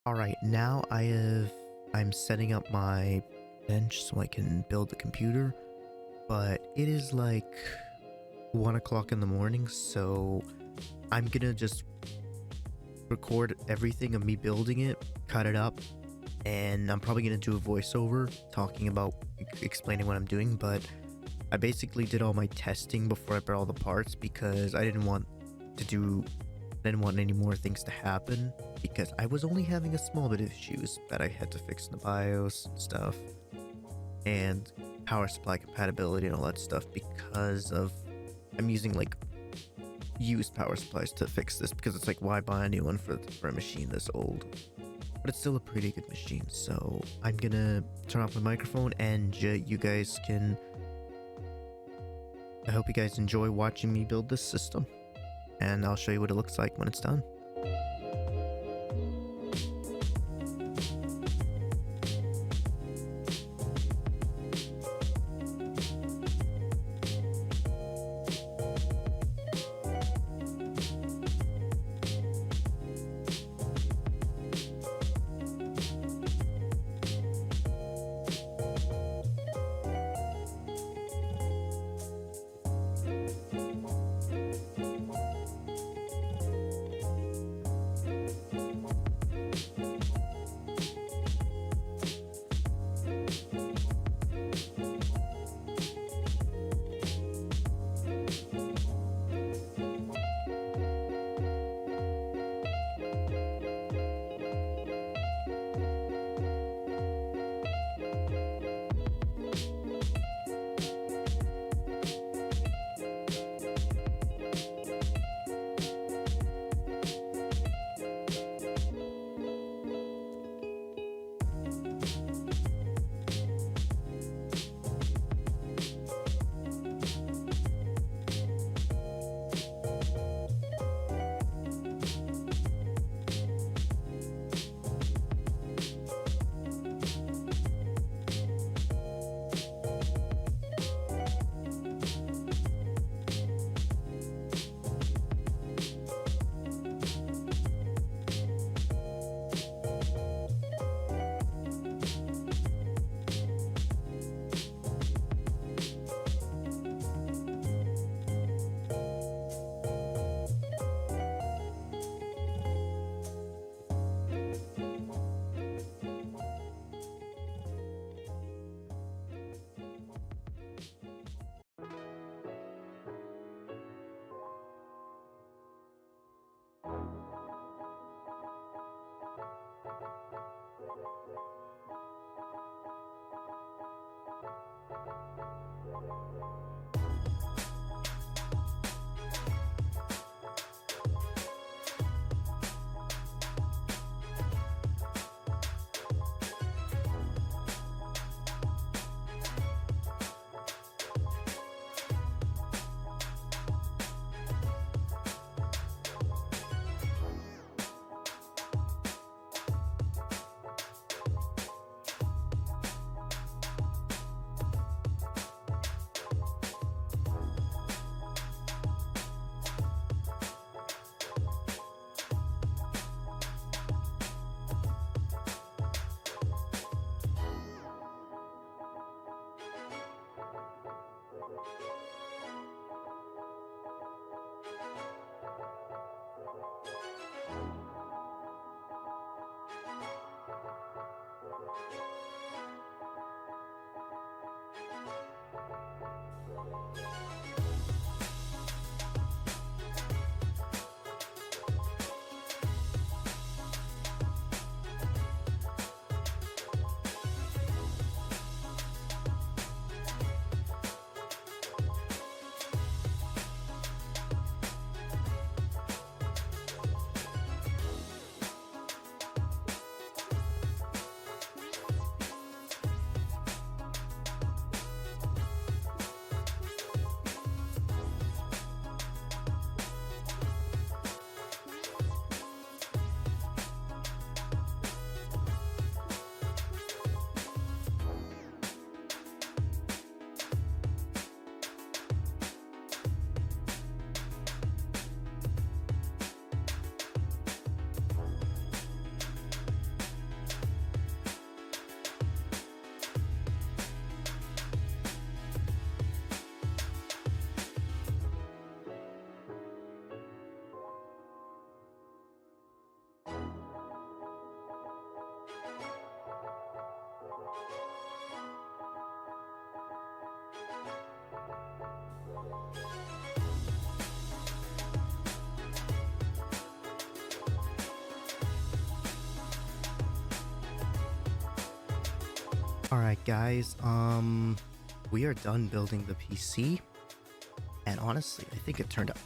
Alright, now I'm setting up my bench so I can build the computer, but it is like 1 o'clock in the morning, so I'm gonna just record everything of me building it, cut it up, and I'm probably gonna do a voiceover talking about explaining what I'm doing. But I basically did all my testing before I brought all the parts because I didn't want any more things to happen, because I was only having a small bit of issues that I had to fix in the BIOS and stuff, and power supply compatibility and all that stuff, because of I'm using like used power supplies to fix this, because it's like, why buy a new one for a machine this old? But it's still a pretty good machine. So I'm gonna turn off my microphone, and you guys can, I hope you guys enjoy watching me build this system, and I'll show you what it looks like when it's done. Alright guys, we are done building the PC, and honestly, I think it turned out,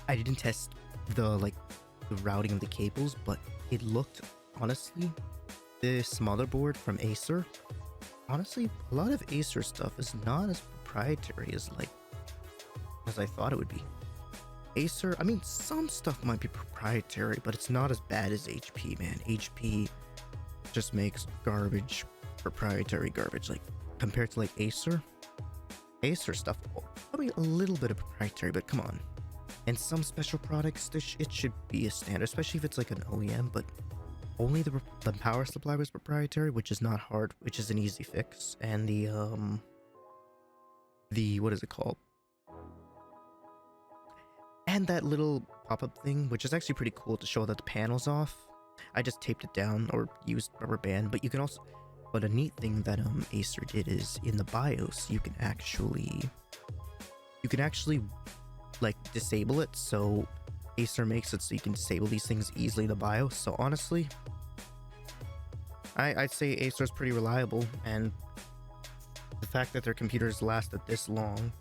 I didn't test the routing of the cables, but it looked, honestly, this motherboard from Acer, honestly, a lot of Acer stuff is not as proprietary as I thought it would be. Acer, I mean, some stuff might be proprietary, but it's not as bad as HP, man. HP just makes garbage, proprietary garbage, like compared to like Acer stuff, probably a little bit of proprietary, but come on. And some special products, it should be a standard, especially if it's like an OEM, but only the power supply was proprietary, which is not hard, which is an easy fix. And the what is it called? And that little pop-up thing, which is actually pretty cool to show that the panel's off. I just taped it down or used rubber band, but you can also, but a neat thing that Acer did is in the BIOS you can actually like disable it. So Acer makes it so you can disable these things easily in the BIOS. So honestly, I'd say Acer is pretty reliable, and the fact that their computers lasted this long,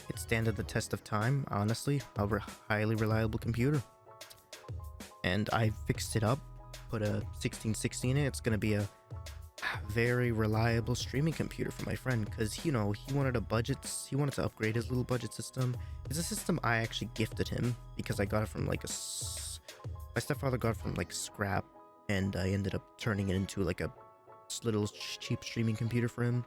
it stands the test of time. Honestly, a highly reliable computer. And I fixed it up, put a 1660 in it. It's gonna be a very reliable streaming computer for my friend, because you know he wanted to upgrade his little budget system. It's a system I actually gifted him because I got it from my stepfather got it from like scrap, and I ended up turning it into like a little cheap streaming computer for him.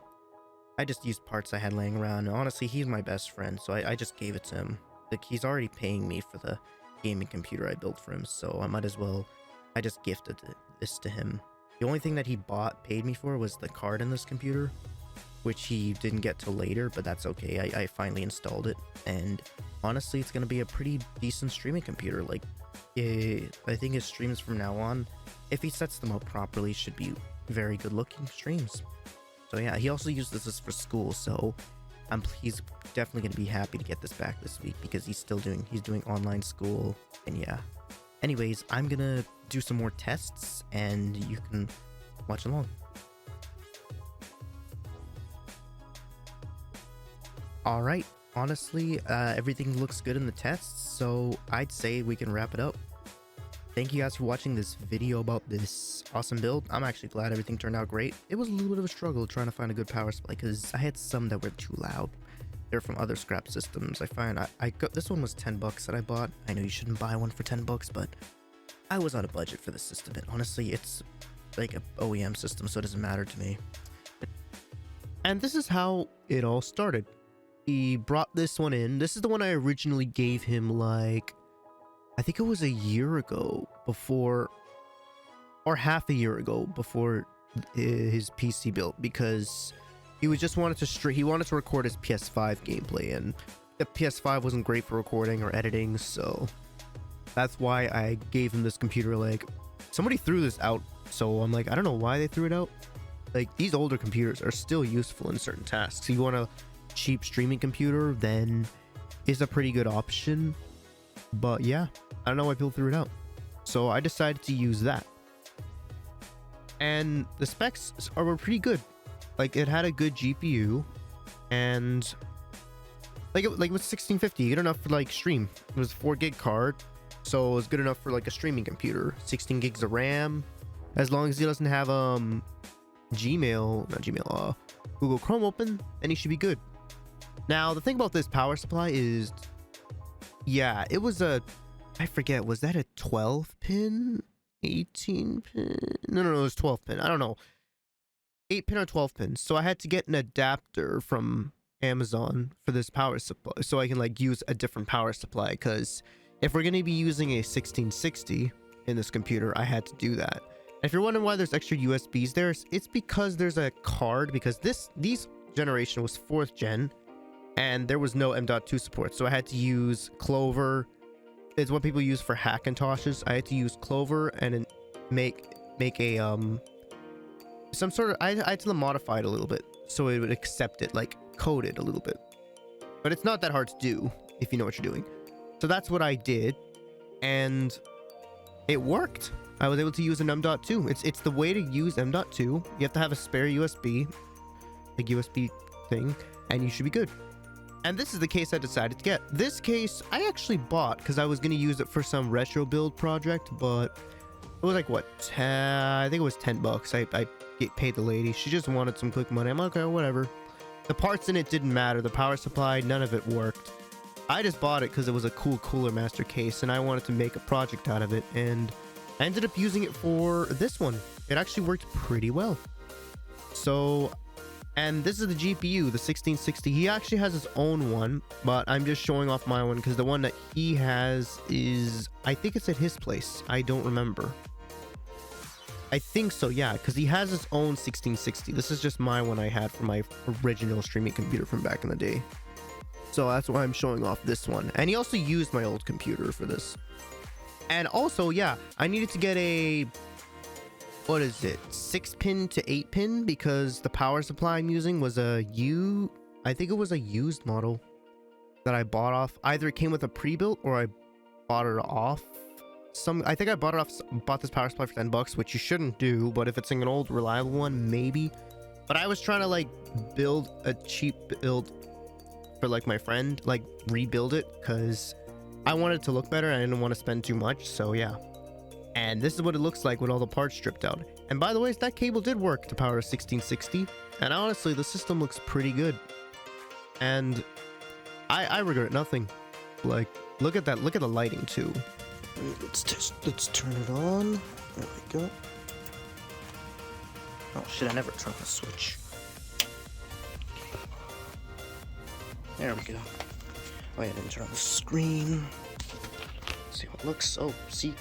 I just used parts I had laying around, and honestly, he's my best friend, so I just gave it to him. Like, he's already paying me for the gaming computer I built for him, so I might as well, I just gifted this to him. The only thing that he paid me for was the card in this computer, which he didn't get till later, but that's okay. I finally installed it, and honestly, it's gonna be a pretty decent streaming computer. Like, I think his streams from now on, if he sets them up properly, should be very good looking streams. So yeah, he also uses this for school, so he's definitely going to be happy to get this back this week, because he's doing online school. And yeah, anyways, I'm gonna do some more tests and you can watch along. All right, honestly, everything looks good in the tests, so I'd say we can wrap it up. Thank you guys for watching this video about this awesome build. I'm actually glad everything turned out great. It was a little bit of a struggle trying to find a good power supply, because I had some that were too loud. They're from other scrap systems. I got this one was 10 bucks that I bought. I know you shouldn't buy one for 10 bucks, but I was out of budget for this system. And honestly, it's like an OEM system, so it doesn't matter to me. And this is how it all started. He brought this one in. This is the one I originally gave him, like, I think it was a year ago before, or half a year ago before his PC built, because he wanted to record his PS5 gameplay, and the PS5 wasn't great for recording or editing, so that's why I gave him this computer. Like, somebody threw this out, so I'm like, I don't know why they threw it out. Like, these older computers are still useful in certain tasks. If you want a cheap streaming computer, then it's a pretty good option. But yeah, I don't know why people threw it out, so I decided to use that. And the specs were pretty good. Like, it had a good GPU, and like it was 1650, good enough for like stream. It was a 4 gig card, so it was good enough for like a streaming computer. 16 gigs of RAM, as long as he doesn't have Google Chrome open, then he should be good. Now, the thing about this power supply is, yeah, it was I forget, was that a 12 pin? 18 pin? No, it was 12 pin. I don't know. 8 pin or 12 pin. So I had to get an adapter from Amazon for this power supply, so I can like use a different power supply, because if we're going to be using a 1660 in this computer, I had to do that. And if you're wondering why there's extra USBs there, it's because there's a card, because these generation was 4th gen, and there was no M.2 support, so I had to use Clover. It's what people use for Hackintoshes. I had to use Clover and make a some sort of, I had to modify it a little bit so it would accept it, like code it a little bit. But it's not that hard to do if you know what you're doing. So that's what I did, and it worked. I was able to use an M.2. It's the way to use M.2. You have to have a spare USB, like USB thing, and you should be good. And this is the case I decided to get. This case I actually bought because I was going to use it for some retro build project, but it was like, what, I think it was $10. I paid the lady. She just wanted some quick money. I'm like, okay, whatever. The parts in it didn't matter. The power supply, none of it worked. I just bought it because it was a cool Cooler Master case, and I wanted to make a project out of it, and I ended up using it for this one. It actually worked pretty well. So, and this is the GPU, the 1660. He actually has his own one, but I'm just showing off my one because the one that he has is, I think it's at his place. I don't remember. I think so, yeah, because he has his own 1660. This is just my one I had for my original streaming computer from back in the day. So that's why I'm showing off this one. And he also used my old computer for this. And also, yeah, I needed to get a, what is it, 6-pin to 8-pin, because the power supply I'm using was I think it was a used model that I bought off. Either it came with a pre-built or I bought it off. I think I bought this power supply for $10, which you shouldn't do, but if it's an old reliable one, maybe. But I was trying to like build a cheap build for like my friend, like rebuild it, because I wanted it to look better and I didn't want to spend too much. So yeah, and this is what it looks like with all the parts stripped out. And by the way, that cable did work to power a 1660, and honestly the system looks pretty good, and I regret nothing. Like, look at that, look at the lighting too. Let's turn it on. There we go. Oh shit, I never turned the switch. There we go. Oh yeah, I didn't turn on the screen. Let's see how it looks. Oh, see,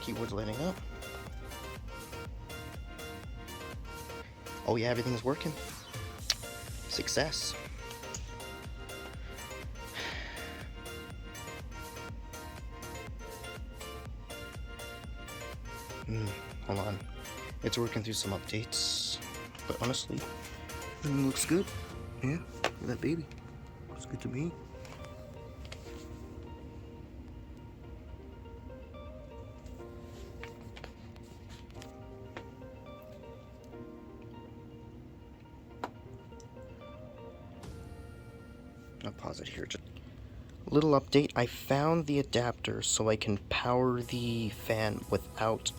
keyboard's lighting up. Oh yeah, everything's working. Success. Hold on. It's working through some updates, but honestly, everything looks good. Yeah, look at that baby. Looks good to me. I'll pause it here. Just little update. I found the adapter so I can power the fan without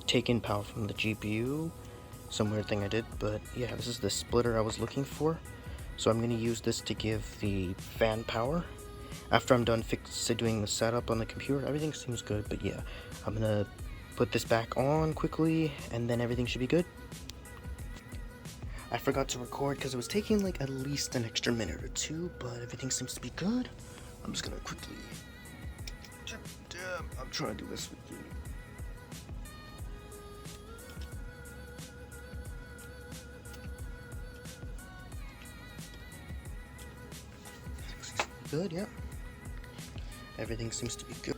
taking power from the GPU. Some weird thing I did, but yeah, this is the splitter I was looking for. So I'm going to use this to give the fan power. After I'm done doing the setup on the computer, everything seems good, but yeah, I'm going to put this back on quickly, and then everything should be good. I forgot to record because it was taking like at least an extra minute or two, but everything seems to be good. I'm just going to quickly... Damn, I'm trying to do this with you. Good, yeah. Everything seems to be good.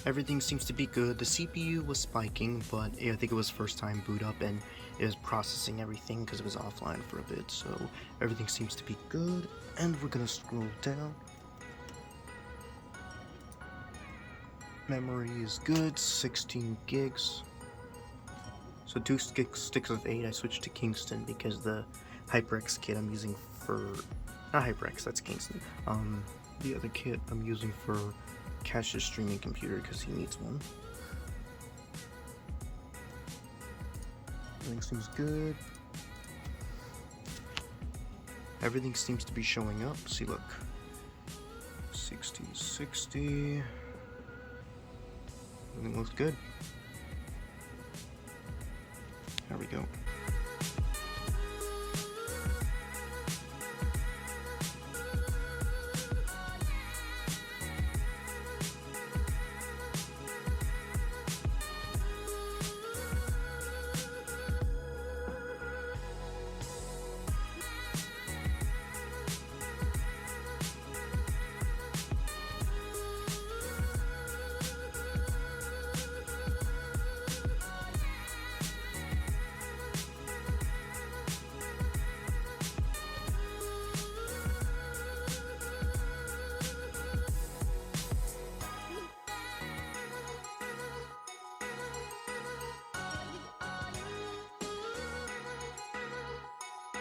Everything seems to be good. The CPU was spiking, but I think it was first time boot up and it was processing everything because it was offline for a bit. So everything seems to be good. And we're gonna scroll down. Memory is good, 16 gigs. So 2 sticks of 8. I switched to Kingston because the HyperX kit I'm using for... Not HyperX, that's Kingston. The other kit I'm using for Cash's streaming computer because he needs one. Everything seems good. Everything seems to be showing up. See, look. 60. Everything looks good. There we go.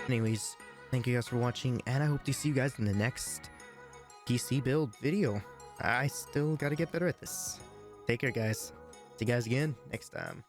Anyways, thank you guys for watching, and I hope to see you guys in the next PC build video. I still gotta get better at this. Take care, guys. See you guys again next time.